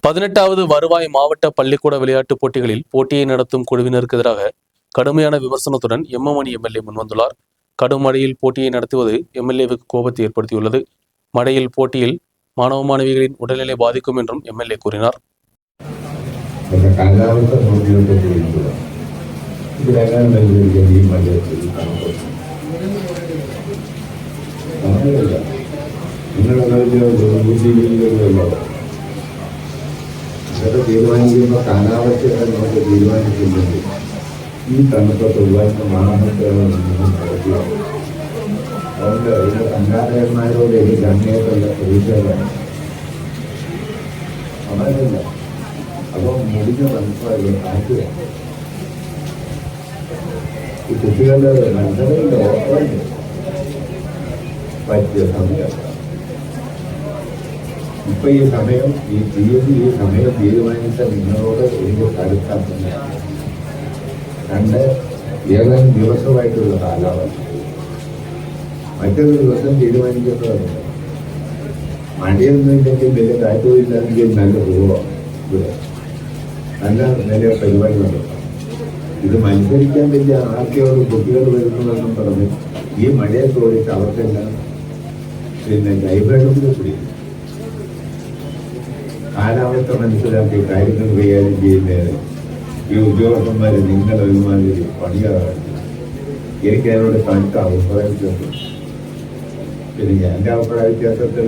18வது வருவாய் மாவட்ட பள்ளிக்கூட விளையாட்டுப் போட்டிகளில் போட்டியை நடத்தும் குழுவினருக்கு எதிராக கடுமையான விமர்சனத்துடன் எம்எம்மணி எம்எல்ஏ முன்வந்துள்ளார். கடும் மழையில் போட்டியை நடத்துவது எம்எல்ஏவுக்கு கோபத்தை ஏற்படுத்தியுள்ளது. மழையில் போட்டியில் மாணவ மாணவிகளின் உடல்நிலை பாதிக்கும் என்றும் எம்எல்ஏ கூறினார். ഇതൊക്കെ തീരുമാനിക്കുമ്പോൾ കാലാവസ്ഥയൊക്കെ നമുക്ക് തീരുമാനിക്കുന്നുണ്ട്. ഈ തണുപ്പ് ചൊവ്വാഴ്ച മാസത്തേക്ക് നടത്തിയാണ്. അതുകൊണ്ട് ഇതിൻ്റെ സംഘാടകന്മാരോട് എനിക്ക് അങ്ങേയത്തുള്ള പ്രതീക്ഷകളാണ്. അവരല്ല അപ്പോൾ മുടിഞ്ഞ തണുപ്പായി കാറ്റുക ഈ കുട്ടികളുടെ മത്സരത്തിൻ്റെ ഓപ്പറേറ്റ് പറ്റിയ സമയം. ഇപ്പൊ ഈ സമയം ഈ തീയതി ഈ സമയം തീരുമാനിച്ച നിങ്ങളോട് എനിക്ക് കരുത്താക്കുന്ന ഏതാനും ദിവസമായിട്ടുള്ള കാലാവസ്ഥ. മറ്റൊരു ദിവസം തീരുമാനിക്കേണ്ടതുണ്ട്. മഴയൊന്നുമില്ലെങ്കിൽ വലിയ കാറ്റുമില്ലെങ്കിൽ നല്ല പൂർവ്വം ഇവിടെ നല്ല നില പരിപാടി നടത്താം. ഇത് മത്സരിക്കാൻ വലിയ ആർക്കെയോട് കുട്ടികൾ വരുന്നതെന്നും പറഞ്ഞ് ഈ മഴയെ തോടിച്ച് അവർക്കെല്ലാം ലൈബ്രറിയിൽ പിടിക്കും. കാലാവസ്ഥ മനസ്സിലാക്കി കാര്യങ്ങൾ കൈകാര്യം ചെയ്യുന്നതിന് ഈ ഉദ്യോഗസ്ഥന്മാർ നിങ്ങൾ ഒരുമാതിരി പണിയാണ്. എനിക്ക് അതിനോട് കണക്ക് അഭിപ്രായ വ്യത്യാസം. പിന്നെ എൻ്റെ അഭിപ്രായ വ്യത്യാസത്തിൽ